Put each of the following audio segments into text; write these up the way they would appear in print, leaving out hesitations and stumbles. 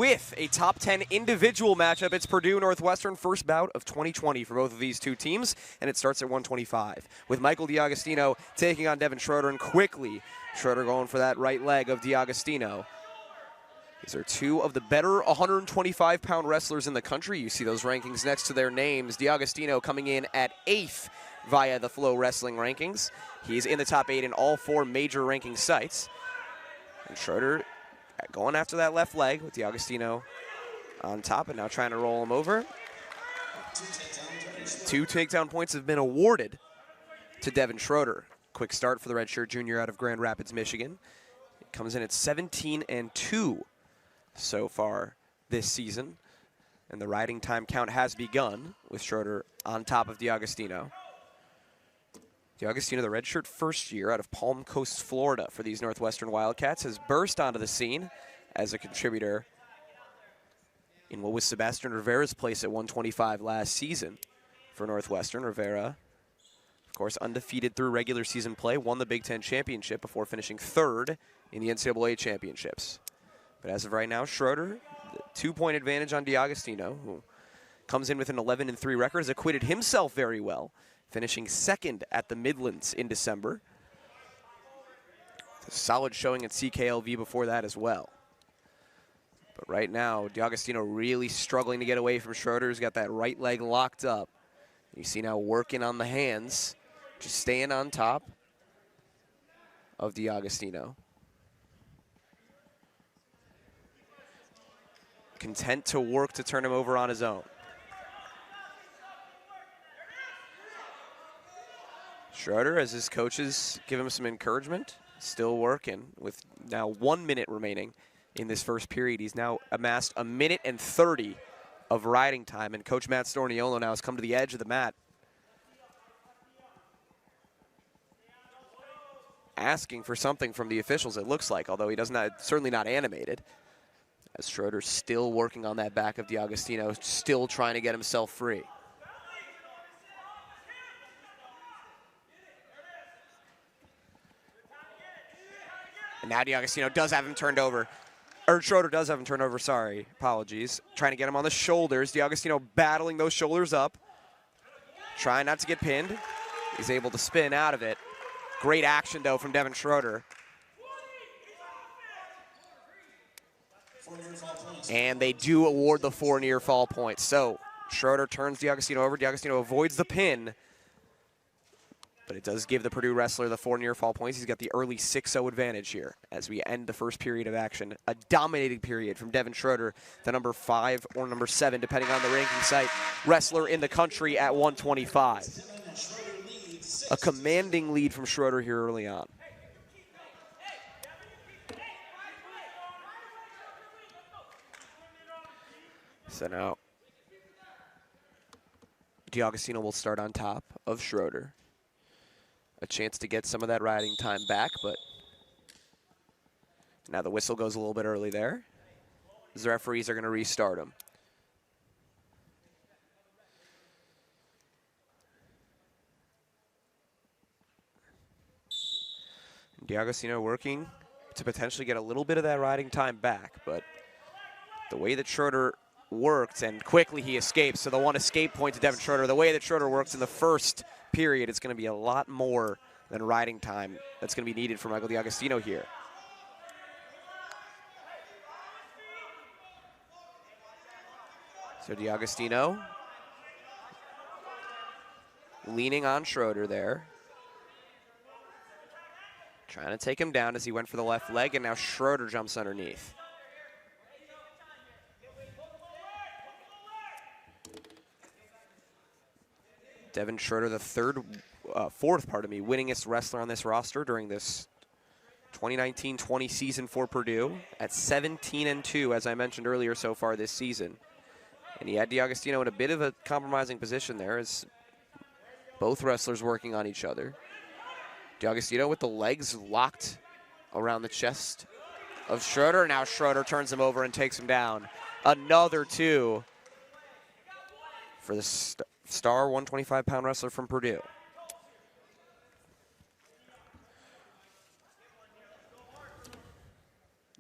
with a top 10 individual matchup. It's Purdue Northwestern, first bout of 2020 for both of these two teams, and it starts at 125 with Michael DeAugustino taking on Devin Schroder, and quickly Schroder going for that right leg of DeAugustino. These are two of the better 125-pound wrestlers in the country. You see those rankings next to their names. DeAugustino coming in at 8th via the Flow Wrestling rankings. He's in the top 8 in all 4 major ranking sites. And Schroder going after that left leg with DeAugustino on top and now trying to roll him over. 2 takedown points have been awarded to Devin Schroder. Quick start for the redshirt junior out of Grand Rapids, Michigan. It comes in at 17-2 so far this season. And the riding time count has begun with Schroder on top of DeAugustino. DeAugustino, the redshirt first year out of Palm Coast, Florida for these Northwestern Wildcats, has burst onto the scene as a contributor in what was Sebastian Rivera's place at 125 last season for Northwestern. Rivera, of course, undefeated through regular season play, won the Big Ten championship before finishing 3rd in the NCAA championships. But as of right now, Schroder, 2-point advantage on DeAugustino, who comes in with an 11-3 record, has acquitted himself very well, finishing 2nd at the Midlands in December. A solid showing at CKLV before that as well. But right now, DeAugustino really struggling to get away from Schroder. He's got that right leg locked up. You see now working on the hands, just staying on top of DeAugustino. Content to work to turn him over on his own. Schroder, as his coaches give him some encouragement, still working with now 1 minute remaining in this first period. He's now amassed 1 minute and 30 of riding time, and Coach Matt Storniolo now has come to the edge of the mat, asking for something from the officials, it looks like, although he does not, certainly not animated. As Schroder's still working on that back of DeAugustino, still trying to get himself free. And now DeAugustino does have him turned over. Or Schroder does have him turned over, sorry. Apologies. Trying to get him on the shoulders. DeAugustino battling those shoulders up. Trying not to get pinned. He's able to spin out of it. Great action, though, from Devin Schroder. And they do award the 4 near fall points. So Schroder turns DeAugustino over. DeAugustino avoids the pin. But it does give the Purdue wrestler the 4 near fall points. He's got the early 6-0 advantage here as we end the first period of action. A dominating period from Devin Schroder, the number 5 or number 7, depending on the ranking site, wrestler in the country at 125. A commanding lead from Schroder here early on. So now DeAugustino will start on top of Schroder. A chance to get some of that riding time back, but now the whistle goes a little bit early there. The referees are going to restart him. DeAugustino working to potentially get a little bit of that riding time back, but the way that Schroder worked, and quickly he escapes, so the 1 escape point to Devin Schroder. The way that Schroder works in the first period, it's going to be a lot more than riding time that's going to be needed for Michael DeAugustino here. So DeAugustino leaning on Schroder there. Trying to take him down as he went for the left leg, and now Schroder jumps underneath. Devin Schroder, the fourth, winningest wrestler on this roster during this 2019-20 season for Purdue at 17-2, as I mentioned earlier, so far this season. And he had DeAugustino in a bit of a compromising position there as both wrestlers working on each other. DeAugustino with the legs locked around the chest of Schroder. Now Schroder turns him over and takes him down. Another 2 for the star 125-pound wrestler from Purdue.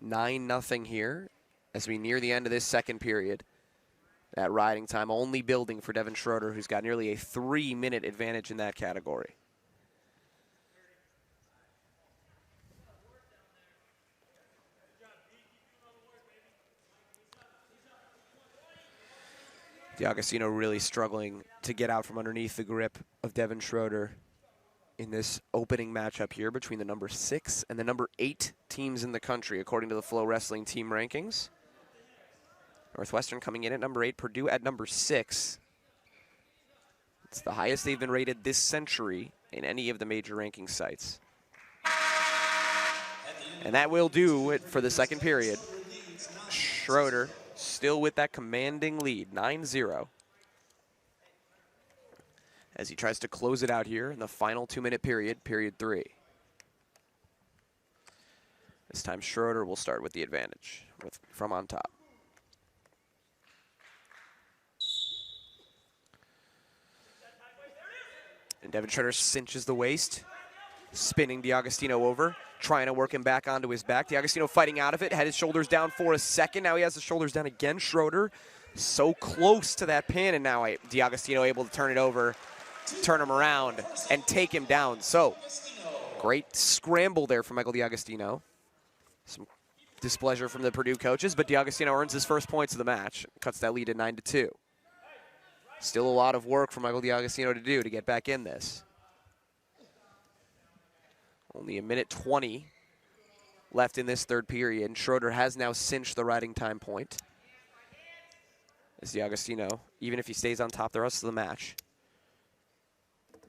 9-0 here as we near the end of this second period. That riding time only building for Devin Schroder, who's got nearly a 3-minute advantage in that category. DeAugustino really struggling to get out from underneath the grip of Devin Schroder in this opening matchup here between the number 6 and the number 8 teams in the country, according to the Flow Wrestling team rankings. Northwestern coming in at number 8, Purdue at number 6. It's the highest they've been rated this century in any of the major ranking sites. And that will do it for the second period. Schroder still with that commanding lead, 9-0. As he tries to close it out here in the final 2-minute period, period 3. This time Schroder will start with the advantage from on top. And Devin Schroder cinches the waist, spinning DeAugustino over, trying to work him back onto his back. DeAugustino fighting out of it, had his shoulders down for a second. Now he has the shoulders down again. Schroder so close to that pin, and now DeAugustino able to turn it over, turn him around, and take him down. So, great scramble there from Michael DeAugustino. Some displeasure from the Purdue coaches, but DeAugustino earns his first points of the match, cuts that lead to 9-2. Still a lot of work for Michael DeAugustino to do to get back in this. Only a minute 20 left in this third period, and Schroder has now cinched the riding time point. As DeAugustino, even if he stays on top the rest of the match,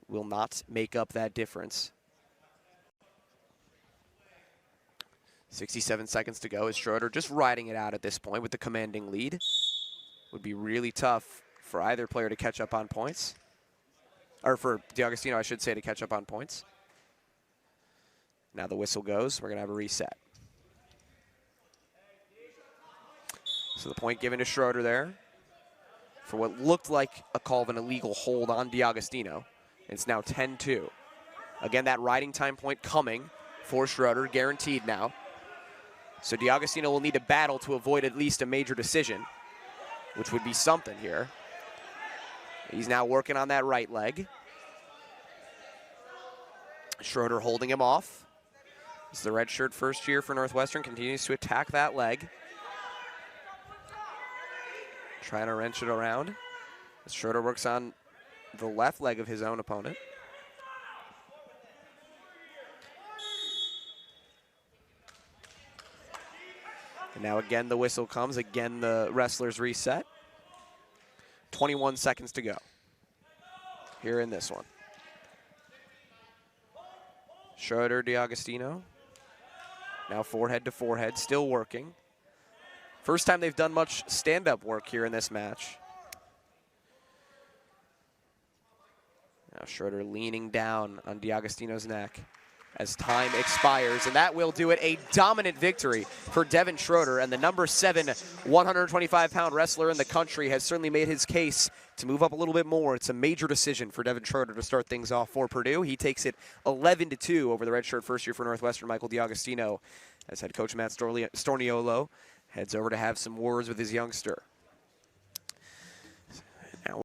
will not make up that difference. 67 seconds to go as Schroder just riding it out at this point with the commanding lead. Would be really tough for either player to catch up on points. Or for DeAugustino, I should say, to catch up on points. Now the whistle goes. We're going to have a reset. So the point given to Schroder there for what looked like a call of an illegal hold on DeAugustino. It's now 10-2. Again, that riding time point coming for Schroder, guaranteed now. So DeAugustino will need to battle to avoid at least a major decision, which would be something here. He's now working on that right leg. Schroder holding him off. As the redshirt first year for Northwestern continues to attack that leg. Trying to wrench it around. As Schroder works on the left leg of his own opponent. And now again the whistle comes. Again the wrestlers reset. 21 seconds to go here in this one. Schroder, DeAugustino. Now forehead to forehead, still working. First time they've done much stand-up work here in this match. Now Schroder leaning down on DeAugustino's neck as time expires, and that will do it. A dominant victory for Devin Schroder, and the number 7 125-pound wrestler in the country has certainly made his case to move up a little bit more. It's a major decision for Devin Schroder to start things off for Purdue. He takes it 11-2 over the redshirt first year for Northwestern, Michael DeAugustino, as head coach Matt Storniolo heads over to have some words with his youngster.